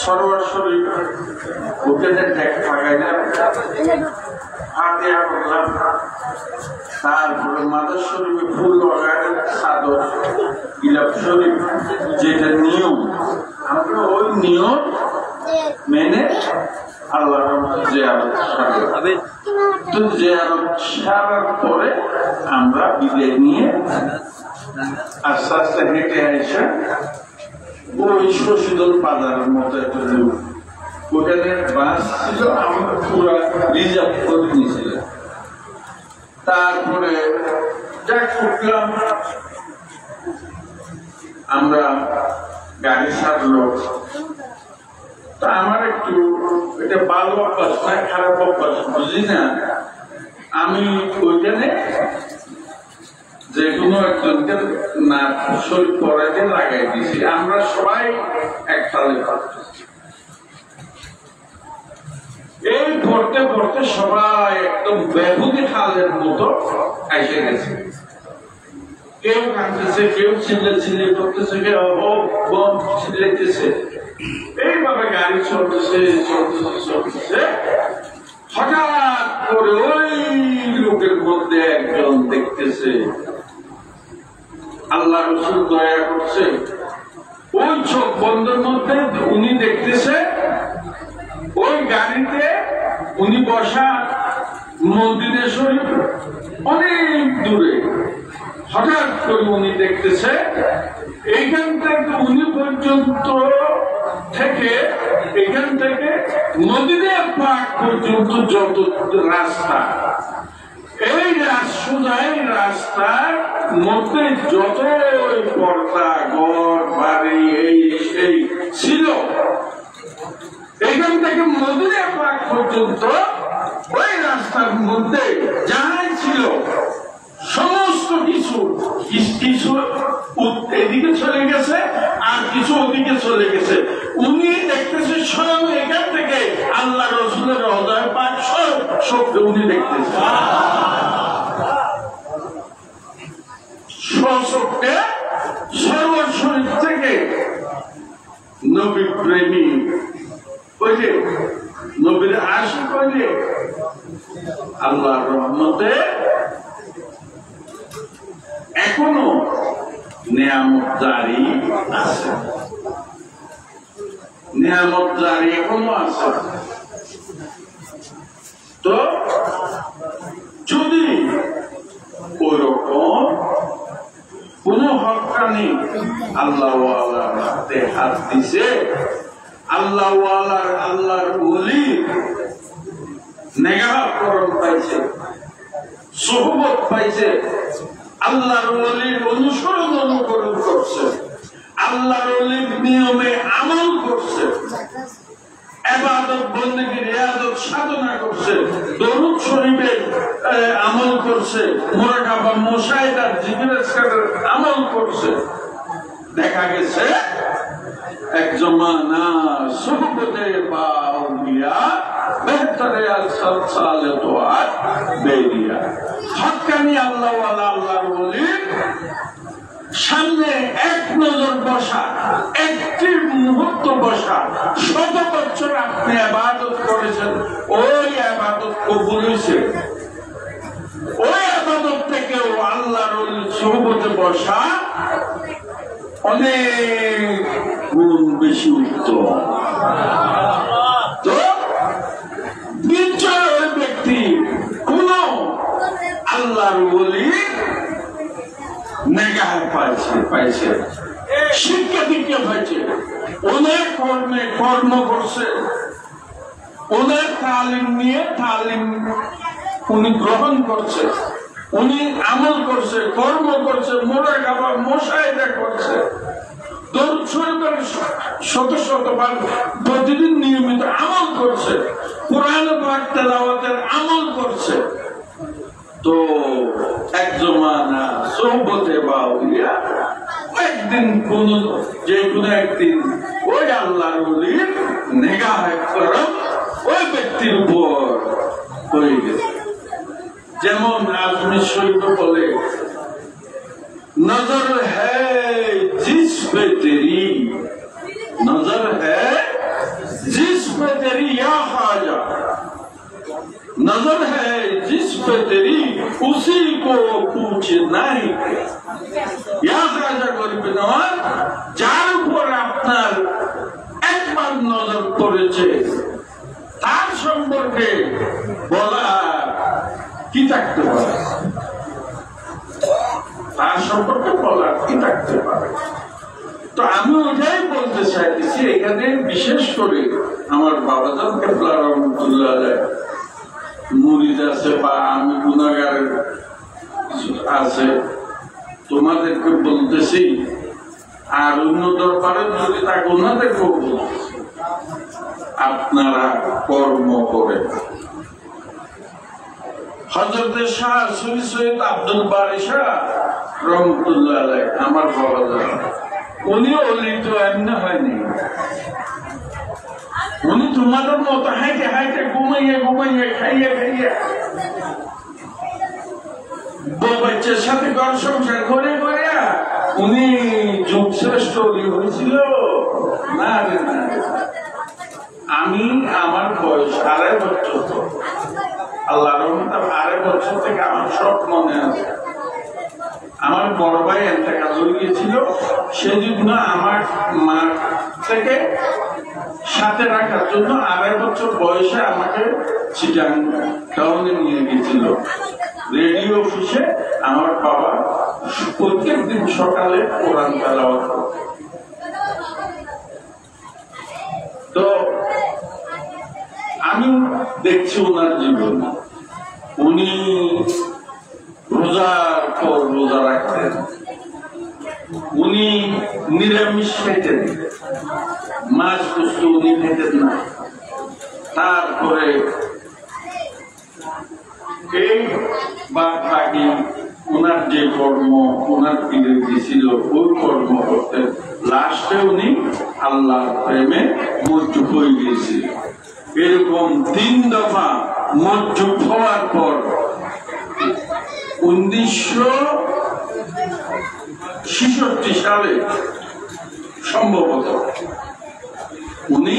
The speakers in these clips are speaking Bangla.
সরাসরি ওখানে ফাঁকাইলাম, হাতে করলাম, তারপরে মাদার শরীফে ফুল লাগালেন, চাদর গিলাপ শরীফ, যেটা নিয়ম আমরা ওই নিয়ম মেনে আল্লাহ জিয়ারত সারবে। তো জিয়ারত সারার পরে আমরা বিদায় নিয়ে আস্তে আস্তে হেঁটে আসা ওই শশীদল বাজারের মতো একটা লোক, ওখানে বাস ছিল, আমরা পুরো রিজার্ভ করে নিয়েছিলাম। তারপরে যাক উঠলাম, আমরা গাড়ি সারলো। তা আমার একটু এটা ভালো অভ্যাস না খারাপ অভ্যাস বুঝি না, আমি ওইখানে যে কোনো একজনকে না শরীর পরাইতে লাগাই দিয়েছি, আমরা সবাই একতালে পাচ্ছি। এই পড়তে পড়তে সবাই একদম বেহুদি হালের মতো এসে গেছে। কেউ কাঁদতেছে, কেউ চিল্লে করতেছে, কেউ চিল্লাইতেছে। এইভাবে গাড়ি চলতেছে। হঠাৎ করে ওই লোকের মধ্যে একজন দেখতেছে, আল্লাহ রাসূল দয়া করছে, ওই চোখ বন্ধের মধ্যে উনি দেখতেছে ওই গাড়িতে উনি বসা মদিনা শরীফ অনেক দূরে। হঠাৎ করে উনি দেখতেছে এইখান থেকে উনি পর্যন্ত থেকে এখান থেকে মদিনা পাক পর্যন্ত যত রাস্তা, এই রাস্তার মধ্যে যত পর্দা ঘর বাড়ি এই সেই ছিল, এখান থেকে মদিনা পাক পর্যন্ত ওই রাস্তার মধ্যে যাহাই ছিল সমস্ত কিছু কিছু এদিকে চলে গেছে আর কিছু ওদিকে চলে গেছে। উনি দেখতেছে স্বয়ং এখান থেকে আল্লাহ রসুলের হৃদয় পাক সব উনি দেখতেছে স্বচক্ষে সর্বশরীর থেকে। নবী প্রেমী ওই যে নবীর আশিক ওই যে আল্লাহর রহমতে এখনো নিয়ামত জারি আছে, নিয়ামত জারি এখনো আছে। তো যদি ওই রকম কোন হক্কানি আল্লাহ হাতে হাত দিছে, আল্লাহর ওলি নেগাহকরণ পাইছে, সোহবত পাইছে, আল্লাহর ওলির অনুকরণ করছে, আল্লাহর ওলির নিয়মে আমল করছে, ইবাদত বন্দেগী রিয়াজত সাধনা করছে, দরুদ শরীফের আমল করছে, মুরাকাবা মুশাহিদার জিকির আজকারের আমল করছে। দেখা গেছে এক জমানা সুহবতে বাউলিয়া বেহতরে সালাত ওয়া বেরিয়া, হক্কানি আল্লাহওয়ালা আল্লাহর ওলি সামনে এক নজর বসা, একটি মুহূর্ত বসা, 100 বছর আপনি ইবাদত করেছেন, ওই ইবাদত কবুল হয়েছে। ওই ইবাদত থেকেও আল্লাহর সুহবতে বসা অনেক গুণ বেশি উত্তম। তো বিচয় ব্যক্তি কোন আল্লাহর ওলি নেগাহ পাইছে, শিক্ষা দীক্ষা পাইছে, ওনার কর্ম করছে, ওনার তালিম নিয়ে তালিম উনি গ্রহণ করছে, উনি আমল করছে, কর্ম করছে, মুরাকাবা মুশাহিদা করছে, দরুদ শরীফের শত বার প্রতিদিন নিয়মিত আমল করছে, কোরআন পাক তেলাওয়াতের আমল করছে। তো এক জমানা সোহবতে বাউলিয়া একদিন যে কোনো একদিন ওই আল্লাহর ওলির নেগাহে করম ওই ব্যক্তির উপর হয়ে গেছে। যেমন আজমির শরীফ বলে, নজর है जिस पे तेरी नजर है जिस पे तेरी उसी को पूछे नहीं যার উপর আপনার একবার নজর পড়েছে তার সম্পর্কে বলা কি থাকতে পারে, তার সম্পর্কে বলা কি থাকতে পারে। তো আমি ওটাই বলতে চাইতেছি, এখানে বিশেষ করে আমার বাবাজান কেবলা রহমতুল্লাহ মুরিদ আছে বা আমি গুনাহগার আছে, তোমাদেরকে বলতেছি আর অন্য দরবারে যদি তা গুনাহদেরকেও বলতেছি, আপনারা কর্ম করেন। হযরত শাহ সুফি সৈয়দ আব্দুল বারী শাহ রহমতুল্লাহ আলাইহি আমার বাবাজান, উনি ওলি তো এমনি হয়নি, উনি তোমাদের মতো হাইটে হাইটে ঘুমাইয়ে ঘুমাইয়ে খাইয়ে খাইয়ে বউ বাচ্চার সাথে ঘর সংসার করে করে উনি যুগ শ্রেষ্ঠ হয়েছিল না রে না। আমি আমার বয়স 2.5 বছর, আল্লাহ রহমতে 2.5 বছর থেকে আমার সব মনে আছে। আমার বড় ভাই ইন্তেকাল হয়ে গিয়েছিল, সেজন্য আমার মা থেকে সাথে রাখার জন্য 2.5 বছর বয়সে আমাকে চিটাং টাউনে নিয়ে গেছিল। রেডিও অফিসে আমার বাবা প্রত্যেক দিন সকালে কোরআন তেলাওয়াত করত। তো আমি দেখছি ওনার জীবন, উনি রোজার পর রোজা রাখতেন, উনি নিরামিষ খেতেন, মাছ গোস্ত উনি খেতেন না। তারপরে এই বাকি ওনার যে কর্ম ওনার ফিরে গিয়েছিল ওই কর্ম করতেন। লাস্টে উনি আল্লাহর প্রেমে মজ্জুব হয়ে গিয়েছিল। এরকম 3 দফা মজ্জুব হওয়ার পর 1966 সালে সম্ভবত উনি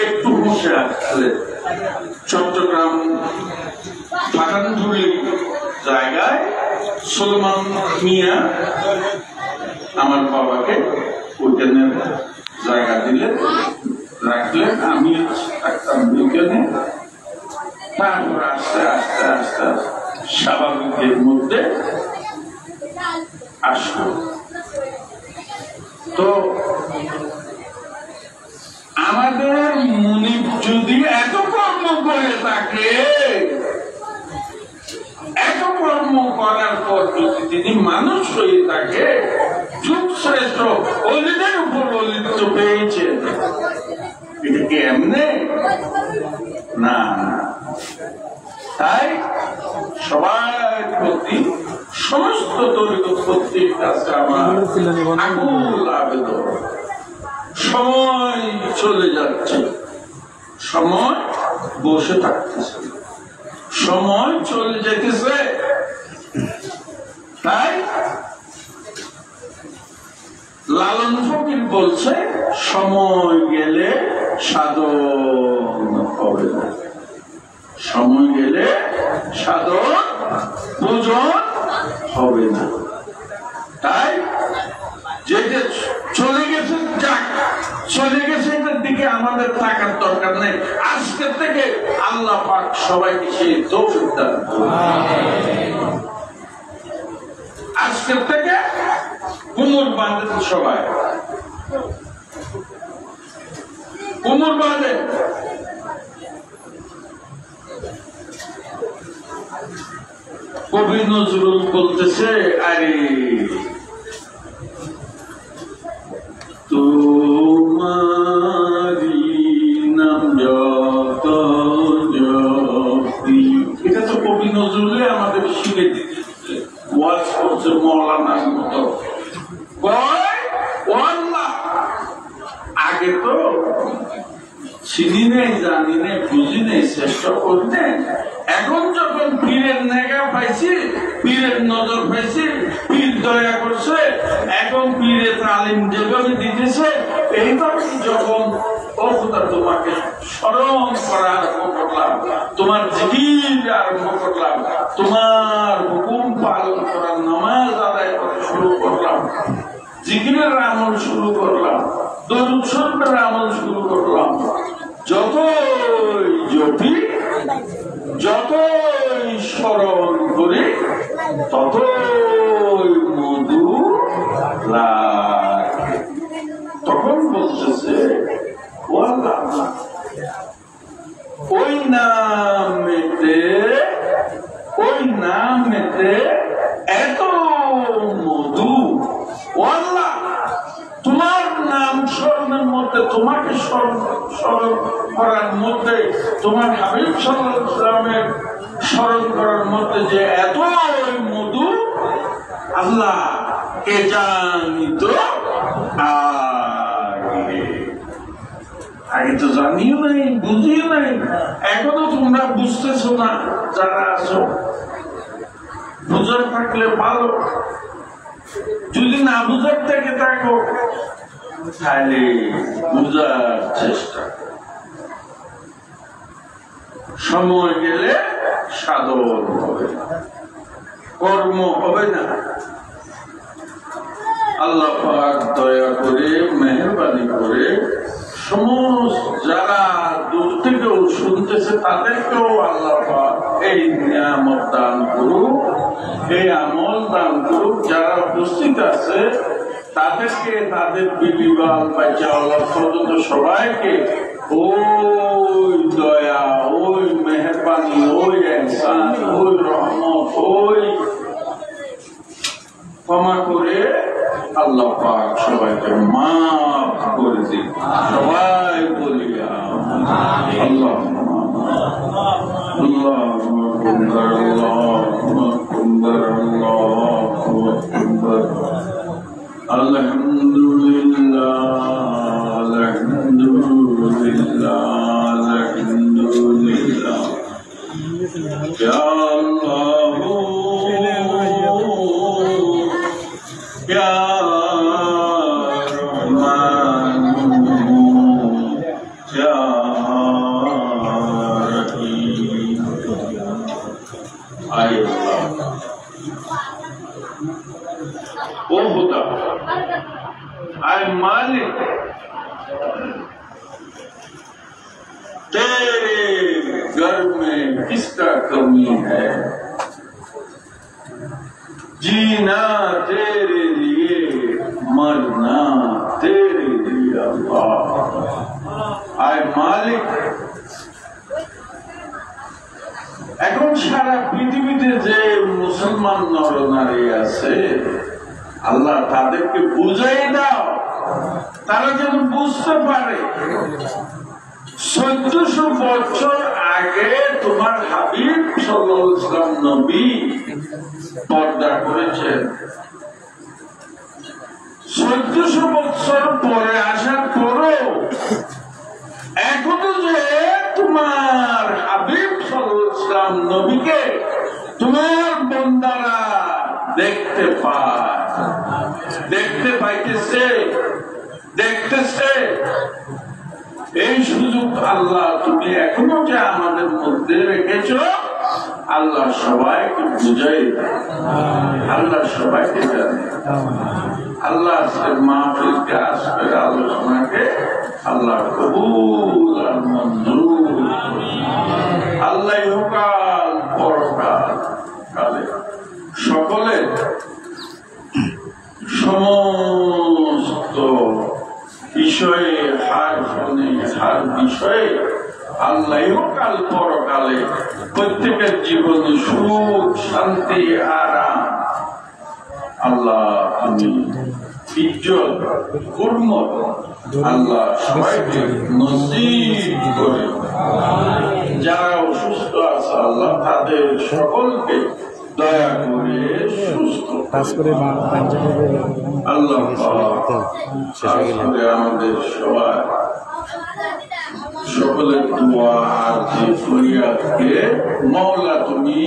একটু হুঁশে আসলেন। চট্টগ্রাম ফাটানটুলি জায়গায় সুলেমান মিয়া আমার বাবাকে ওইখানে জায়গা দিলেন, রাখলেন, আমি থাকতাম ওইখানে। তারপর আস্তে আস্তে আস্তে স্বাভাবিকের মধ্যে আসলো। তো আমাদের মুনিব যদি এত কর্ম করে থাকে, এত কর্ম করার পর যদি তিনি মানুষ হয়ে থাকে, যুগ শ্রেষ্ঠ অলিদের উপর অলিত্ব পেয়েছেন, এটা কি এমনি না? তাই সবার প্রতি সমস্ত তরিকত প্রত্যেক কাছে আমার আকুল আবেদন, সময় চলে যাচ্ছে, সময় বসে থাকতেছে, সময় চলে যেতেছে। তাই লালন ফকির বলছে, সময় গেলে সাধন হবে না, সময় গেলে সাধন পূজন হবে না। তাই যেটা চলে গেছে যাক, চলে গেছে, এটার দিকে আমাদের থাকার দরকার নেই। আজকের থেকে আল্লাহ পাক সবাইকে সেই তৌফিক দান করুন। আজকের থেকে কুমুর বাঁধে, সবাই কুমুর বাঁধে। কবি নজরুল বলতেছে, আরে তোমারি নাম যত জপি, এটা তো কবি নজরুল আমাদের শিখে দিচ্ছে, ওয়াজ করছে মৌলানার মতো। আগে তো চিনি নেই, জানি নেই, বুঝি নেই, চেষ্টা করতে। এখন যখন পীরের নেগা পাইছি, পীরের নজর পাইছি, পীর দয়া করছে, এখন পীরের তালিম যেভাবে দিতেছে, এইভাবে যখন ও খোদা তোমাকে স্মরণ করা আরম্ভ করলাম, তোমার জিকির আরম্ভ করলাম, তোমার হুকুম পালন করার নামাজ আদায় করা শুরু করলাম, জিকিরের আমল শুরু করলাম, দরুদ শরীফের আমল শুরু করলাম। যতই জপি, যতই স্মরণ করি, ততই মধু লাগে। তখন বলতেছে ওই নামেতে এত মধু, আল্লাহ তোমার নাম স্মরণের মধ্যে, তোমাকে স্মরণ করার মধ্যে, তোমার হাবিব সাল্লাল্লাহু আলাইহি ওয়াসাল্লামের স্মরণ করার মধ্যে যে এত মধু, আল্লাহ কে জানিত আগে তো জানিও নাই, বুঝিও নাই, এখনো তোমরা বুঝতেছো না। যারা আছো বুঝার থাকলে ভালো, যদি না বুঝার থেকে থাকো তাহলে বুঝার চেষ্টা। সময় গেলে সাধন হবে, কর্ম হবে না। আল্লাহ পাক দয়া করে, মেহেরবানি করে সমস্ত যারা দূর থেকেও শুনতেছে তাদেরকেও আল্লাহ পাক এই নিয়ামত দান করুক, এই আমল দান করুক। যারা উপস্থিত আছে তাদেরকে, তাদের বিবিবাল বাচ্চা আল্লাহ পর্যন্ত সবাইকে ওই দয়া, ওই মেহেরবানি, ওই ইহসান, ওই রহমত, ওই ক্ষমা করে আল্লাহ পাক সবাইকে মাফ করে দিন। সবাই বলি আল্লাহ আলহামদুলিল্লাহ, আলহামদুলিল্লাহ, আলহামদুলিল্লাহ। ইয়া আল্লাহ, ইয়া রহমান, ইয়া রহিম। আয় আল্লাহ, ও খোদা, आए मालिक, तेरे घर में किसका कमी है? जीना तेरे लिए, मरना तेरे लिए। अल्लाह, आए मालिक, এখন সারা পৃথিবীতে যে মুসলমান নরনারী আছে, আল্লাহ তাদেরকে বুঝাই দাও, তারা যেন বুঝতে পারে 1400 বছর আগে তোমার হাবিব সাল্লাল্লাহু আলাইহি ওয়াসাল্লাম নবী পর্দা করেছেন। 1400 বছর পরে আসার পরও এখনো যে তোমার হাবিব সাল্লাল্লাহু আলাইহি ওয়াসাল্লাম নবীকে তোমার বান্দারা দেখতে পায়, দেখতে পাইতেছে, দেখতেছে। এই সুযোগ আল্লাহ তুমি এখনো যে আমাদের মধ্যে রেখেছ, আল্লাহ সবাইকে বুঝাই, আল্লাহ সবাইকে জানে। আল্লাহ মাহফিলকে আসবে আলোচনাকে আল্লাহ কবুল আর মঞ্জুর। আল্লাহ ইহকাল পরকাল কালে সকলে সমস্ত বিষয়ে, হার শোনে, হার বিষয়ে আল্লাহ ইহকাল পরকালে প্রত্যেকের জীবনে সুখ, শান্তি, আরাম আল্লাহ তুমি ইজ্জত, হুরমত আল্লাহ সবাইকে নসিব করে। যারা অসুস্থ আছে আল্লাহ তাদের সকলকে দয়া করে সুস্থ আল্লাহ আমাদের সবাই সকলের দোয়া আর যে ফরিয়াদকে মওলা তুমি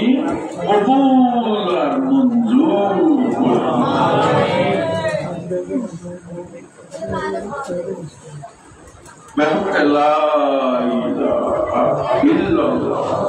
কবুল আর মঞ্জুর করো। بحق لا إله إلا الله